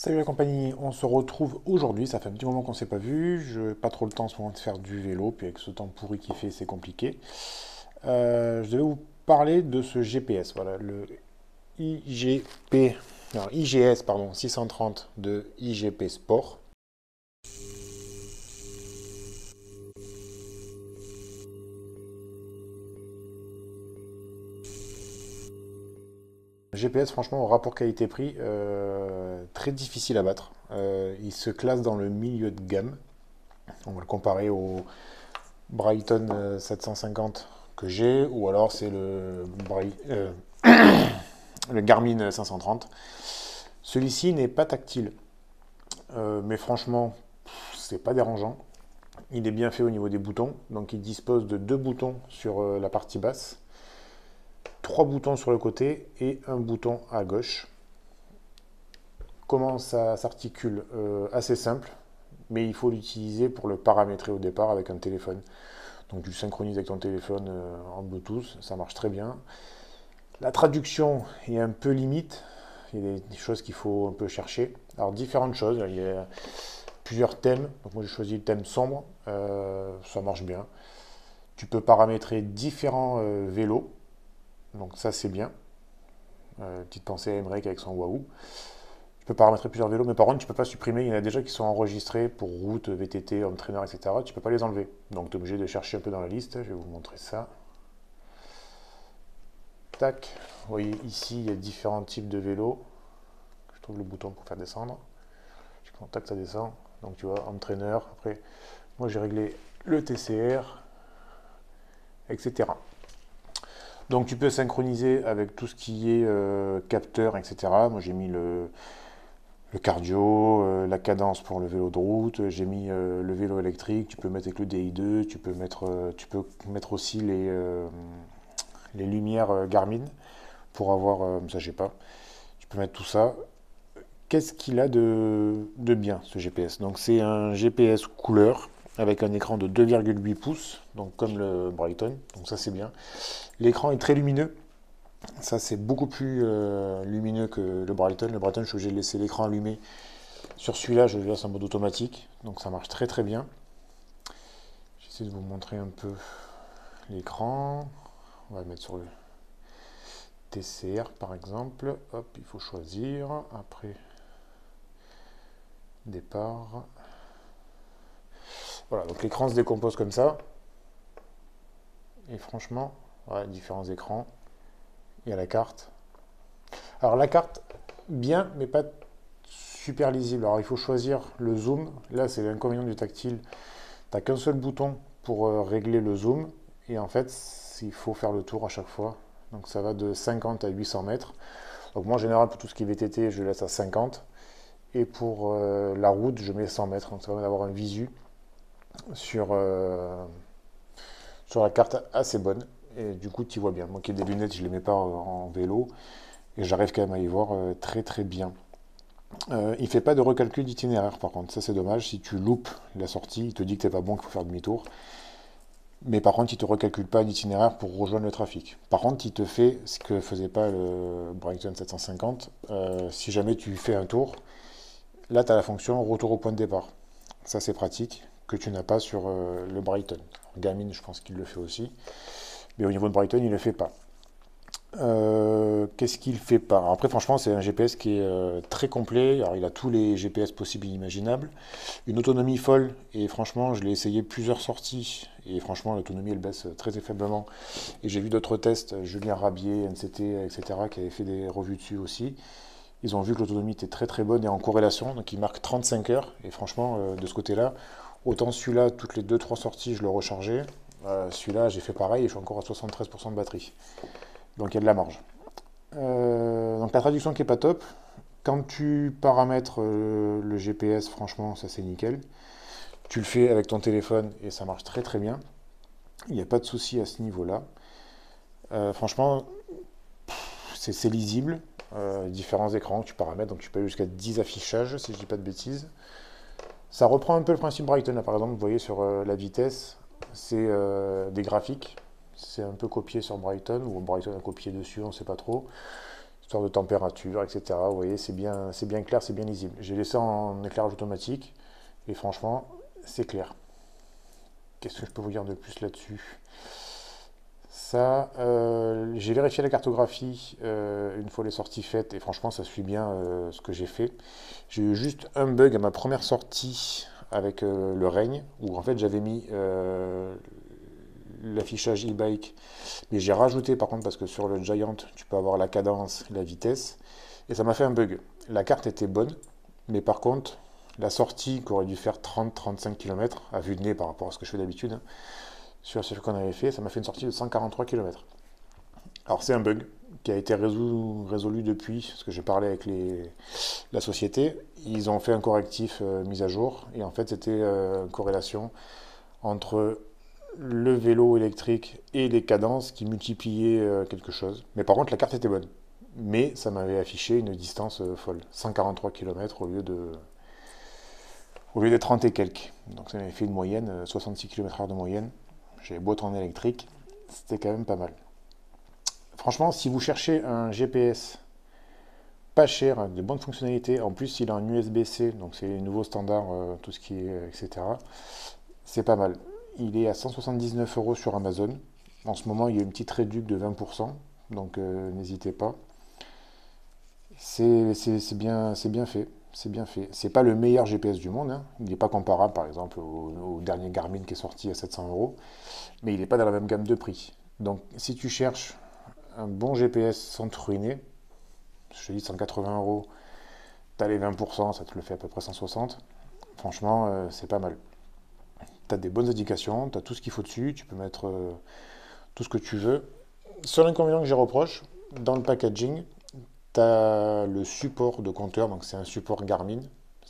Salut la compagnie, on se retrouve aujourd'hui, ça fait un petit moment qu'on ne s'est pas vu, je n'ai pas trop le temps en ce moment de faire du vélo, puis avec ce temps pourri qu'il fait, c'est compliqué. Je devais vous parler de ce GPS, voilà, le IGP, non, IGS, pardon, 630 de IGP Sport. GPS, franchement, au rapport qualité-prix, très difficile à battre. Il se classe dans le milieu de gamme. On va le comparer au Brighton 750 que j'ai, ou alors c'est le Garmin 530. Celui-ci n'est pas tactile, mais franchement, c'est pas dérangeant. Il est bien fait au niveau des boutons, donc il dispose de deux boutons sur la partie basse, trois boutons sur le côté et un bouton à gauche. Comment ça s'articule? Assez simple, mais il faut l'utiliser pour le paramétrer au départ avec un téléphone. Donc tu le synchronises avec ton téléphone en Bluetooth, ça marche très bien. La traduction est un peu limite, il y a des choses qu'il faut un peu chercher. Alors différentes choses, il y a plusieurs thèmes. Donc moi j'ai choisi le thème sombre, ça marche bien. Tu peux paramétrer différents vélos, donc ça c'est bien. Petite pensée à Emmerich avec son Wahoo. Tu peux paramétrer plusieurs vélos, mais par contre tu peux pas supprimer. Il y en a déjà qui sont enregistrés pour route, VTT, home trainer, etc. Tu peux pas les enlever. Donc tu es obligé de chercher un peu dans la liste. Je vais vous montrer ça. Tac. Vous voyez ici il y a différents types de vélos. Je trouve le bouton pour faire descendre. Je contacte, ça descend. Donc tu vois, home trainer. Après, moi j'ai réglé le TCR, etc. Donc tu peux synchroniser avec tout ce qui est capteur, etc. Moi j'ai mis le cardio, la cadence pour le vélo de route, j'ai mis le vélo électrique, tu peux mettre avec le DI2, tu peux mettre aussi les lumières Garmin pour avoir, ça j'ai pas, tu peux mettre tout ça. Qu'est-ce qu'il a de bien ce GPS? Donc c'est un GPS couleur avec un écran de 2,8 pouces, donc comme le Brighton, donc ça c'est bien. L'écran est très lumineux, ça c'est beaucoup plus lumineux que le Brighton. Le Brighton, je suis obligé de laisser l'écran allumé. Sur celui-là, je le laisse en mode automatique, donc ça marche très très bien. J'essaie de vous montrer un peu l'écran. On va le mettre sur le TCR par exemple. Hop, il faut choisir. Après, départ. Voilà, donc l'écran se décompose comme ça. Et franchement, ouais, différents écrans. Il y a la carte. Alors la carte, bien, mais pas super lisible. Alors il faut choisir le zoom. Là, c'est l'inconvénient du tactile. Tu n'as qu'un seul bouton pour régler le zoom. Et en fait, il faut faire le tour à chaque fois. Donc ça va de 50 à 800 mètres. Donc moi, en général, pour tout ce qui est VTT, je laisse à 50. Et pour la route, je mets 100 mètres. Donc ça permet d'avoir un visu sur, sur la carte assez bonne. Et du coup, tu vois bien. Moi qui ai des lunettes, je ne les mets pas en vélo. Et j'arrive quand même à y voir très très bien. Il ne fait pas de recalcul d'itinéraire par contre. Ça c'est dommage. Si tu loupes la sortie, il te dit que t'es pas bon, qu'il faut faire demi-tour. Mais par contre, il ne te recalcule pas un itinéraire pour rejoindre le trafic. Par contre, il te fait ce que faisait pas le Brighton 750. Si jamais tu fais un tour, là tu as la fonction retour au point de départ. Ça c'est pratique, que tu n'as pas sur le Brighton. Garmin, je pense qu'il le fait aussi. Mais au niveau de Brighton, il ne le fait pas. Qu'est-ce qu'il fait pas? Alors après, franchement, c'est un GPS qui est très complet. Alors, il a tous les GPS possibles et imaginables. Une autonomie folle. Et franchement, je l'ai essayé plusieurs sorties. Et franchement, l'autonomie, elle baisse très faiblement. Et j'ai vu d'autres tests, Julien Rabier, NCT, etc., qui avaient fait des revues dessus aussi. Ils ont vu que l'autonomie était très très bonne et en corrélation. Donc, ils marquent 35 heures. Et franchement, de ce côté-là, autant celui-là, toutes les deux trois sorties, je le rechargeais. Celui-là, j'ai fait pareil et je suis encore à 73% de batterie. Donc il y a de la marge. Donc la traduction qui est pas top. Quand tu paramètres le GPS, franchement, ça c'est nickel. Tu le fais avec ton téléphone et ça marche très très bien. Il n'y a pas de souci à ce niveau-là. Franchement, c'est lisible. Différents écrans que tu paramètres, donc tu peux aller jusqu'à 10 affichages si je dis pas de bêtises. Ça reprend un peu le principe Brighton, là, par exemple, vous voyez sur la vitesse, c'est des graphiques. C'est un peu copié sur Brighton, ou Brighton a copié dessus, on ne sait pas trop. histoire de température, etc. Vous voyez, c'est bien clair, c'est bien lisible. J'ai laissé en éclairage automatique et franchement, c'est clair. Qu'est-ce que je peux vous dire de plus là-dessus? Ça, j'ai vérifié la cartographie une fois les sorties faites et franchement, ça suit bien ce que j'ai fait. J'ai eu juste un bug à ma première sortie avec le règne où en fait j'avais mis l'affichage e-bike, mais j'ai rajouté par contre parce que sur le Giant, tu peux avoir la cadence, la vitesse et ça m'a fait un bug. La carte était bonne, mais par contre, la sortie qui aurait dû faire 30-35 km à vue de nez par rapport à ce que je fais d'habitude, hein, sur ce qu'on avait fait, ça m'a fait une sortie de 143 km. Alors c'est un bug qui a été résolu depuis, parce que j'ai parlé avec la société. Ils ont fait un correctif mis à jour, et en fait c'était une corrélation entre le vélo électrique et les cadences qui multipliaient quelque chose. Mais par contre la carte était bonne. Mais ça m'avait affiché une distance folle, 143 km au lieu des 30 et quelques. Donc ça m'avait fait une moyenne, 66 km/h de moyenne. J'avais beau être en électrique, c'était quand même pas mal. Franchement, si vous cherchez un GPS pas cher, de bonnes fonctionnalités, en plus il a un USB-C, donc c'est les nouveaux standards, tout ce qui est, etc. C'est pas mal. Il est à 179 euros sur Amazon. En ce moment, il y a une petite réduction de 20%, donc n'hésitez pas. C'est bien fait. C'est bien fait. C'est pas le meilleur GPS du monde, hein. Il n'est pas comparable, par exemple, au dernier Garmin qui est sorti à 700 euros, mais il n'est pas dans la même gamme de prix. Donc, si tu cherches un bon GPS sans te ruiner, je te dis 180 euros, tu as les 20%, ça te le fait à peu près 160. Franchement, c'est pas mal. Tu as des bonnes indications, tu as tout ce qu'il faut dessus, tu peux mettre tout ce que tu veux. Seul inconvénient que j'ai reproche, dans le packaging, tu as le support de compteur, donc c'est un support Garmin,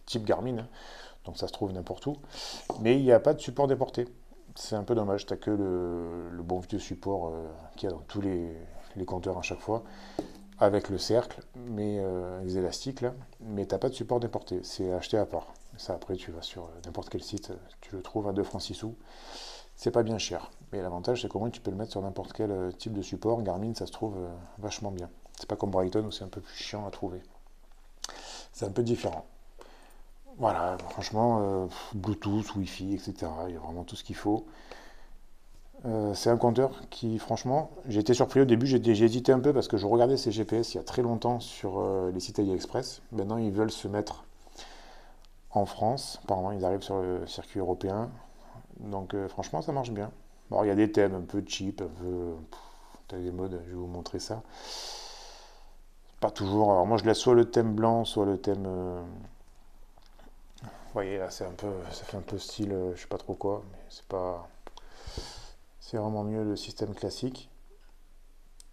type Garmin, hein, donc ça se trouve n'importe où, mais il n'y a pas de support déporté. C'est un peu dommage, tu n'as que le bon vieux support qu'il y a dans tous les compteurs à chaque fois, avec le cercle, mais les élastiques là, mais tu n'as pas de support déporté, c'est acheté à part. Ça après tu vas sur n'importe quel site, tu le trouves à 2 francs 6 sous, c'est pas bien cher. Mais l'avantage c'est qu'au moins tu peux le mettre sur n'importe quel type de support. Garmin ça se trouve vachement bien. C'est pas comme Brighton où c'est un peu plus chiant à trouver. C'est un peu différent. Voilà, franchement, Bluetooth, Wi-Fi, etc. Il y a vraiment tout ce qu'il faut. C'est un compteur qui, franchement, j'ai été surpris au début, j'ai hésité un peu parce que je regardais ces GPS il y a très longtemps sur les sites AliExpress. Maintenant, ils veulent se mettre en France. Apparemment, ils arrivent sur le circuit européen. Donc, franchement, ça marche bien. Bon, il y a des thèmes un peu cheap, un peu. T'as des modes, je vais vous montrer ça. Pas toujours. Alors, moi, je laisse soit le thème blanc, soit le thème. Vous voyez, là, c'est un peu, ça fait un peu style, je sais pas trop quoi, mais c'est pas. C'est vraiment mieux le système classique.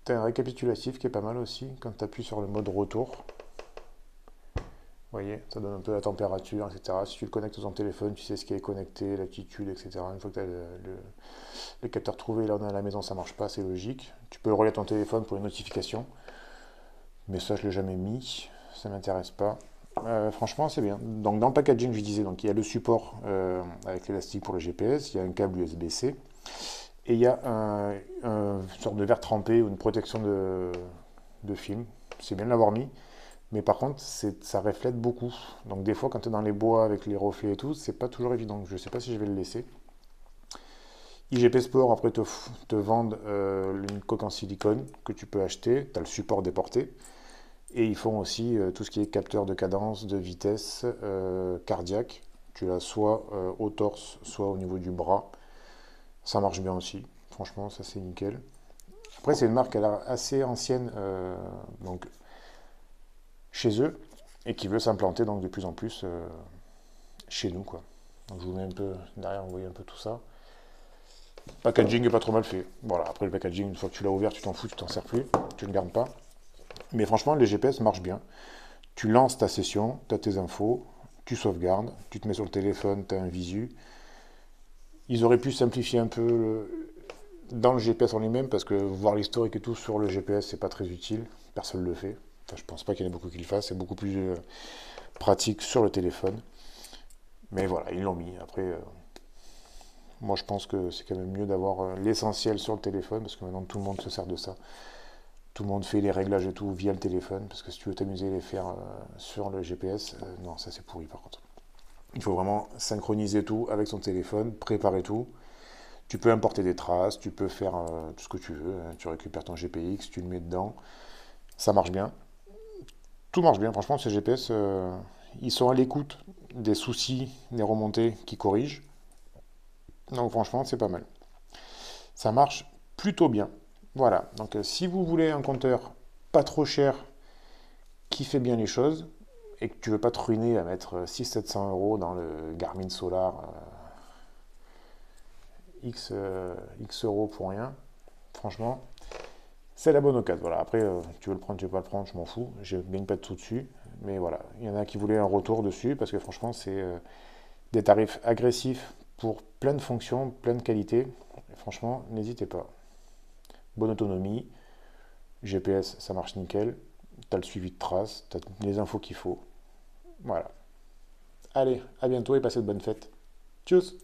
Tu as un récapitulatif qui est pas mal aussi quand tu appuies sur le mode retour. Vous voyez, ça donne un peu la température, etc. Si tu le connectes à ton téléphone, tu sais ce qui est connecté, l'altitude, etc. Une fois que tu as le capteur trouvé, là on est à la maison, ça marche pas, c'est logique. Tu peux relier ton téléphone pour une notification. Mais ça, je l'ai jamais mis, ça m'intéresse pas. Franchement, c'est bien. Donc dans le packaging, je disais, donc il y a le support avec l'élastique pour le GPS, il y a un câble USB-C. Et il y a une sorte de verre trempé ou une protection de film. C'est bien de l'avoir mis. Mais par contre, ça reflète beaucoup. Donc des fois, quand tu es dans les bois avec les reflets et tout, c'est pas toujours évident. Je ne sais pas si je vais le laisser. IGP Sport, après, te vendent une coque en silicone que tu peux acheter. Tu as le support déporté. Et ils font aussi tout ce qui est capteur de cadence, de vitesse, cardiaque. Tu l'as soit au torse, soit au niveau du bras. Ça marche bien aussi. Franchement, ça c'est nickel. Après, c'est une marque elle, assez ancienne donc, chez eux et qui veut s'implanter donc de plus en plus chez nous. Quoi. Donc, je vous mets un peu derrière, vous voyez un peu tout ça. Le packaging est pas trop mal fait. Voilà, après le packaging, une fois que tu l'as ouvert, tu t'en fous, tu t'en sers plus, tu ne le gardes pas. Mais franchement, les GPS marchent bien. Tu lances ta session, tu as tes infos, tu sauvegardes, tu te mets sur le téléphone, tu as un visu. Ils auraient pu simplifier un peu dans le GPS en lui-même, parce que voir l'historique et tout sur le GPS, c'est pas très utile. Personne ne le fait. Enfin, je pense pas qu'il y en ait beaucoup qui le fassent. C'est beaucoup plus pratique sur le téléphone. Mais voilà, ils l'ont mis. Après, moi je pense que c'est quand même mieux d'avoir l'essentiel sur le téléphone, parce que maintenant tout le monde se sert de ça. Tout le monde fait les réglages et tout via le téléphone, parce que si tu veux t'amuser à les faire sur le GPS, non, ça c'est pourri par contre. Il faut vraiment synchroniser tout avec son téléphone, préparer tout. Tu peux importer des traces, tu peux faire tout ce que tu veux, hein. Tu récupères ton GPX, tu le mets dedans, ça marche bien. Tout marche bien, franchement, ces GPS, ils sont à l'écoute des soucis, des remontées qui corrigent. Donc franchement, c'est pas mal. Ça marche plutôt bien. Voilà, donc si vous voulez un compteur pas trop cher qui fait bien les choses et que tu veux pas te ruiner à mettre 600-700 euros dans le Garmin Solar X euros pour rien, franchement, c'est la bonne occasion. Voilà. Après, tu veux le prendre, tu veux pas le prendre, je m'en fous. Je ne gagne pas de tout dessus. Mais voilà, il y en a qui voulaient un retour dessus parce que franchement, c'est des tarifs agressifs pour plein de fonctions, plein de qualités. Et franchement, n'hésitez pas. Bonne autonomie, GPS, ça marche nickel. Tu as le suivi de traces, tu as les infos qu'il faut. Voilà. Allez, à bientôt et passez de bonnes fêtes. Tchuss!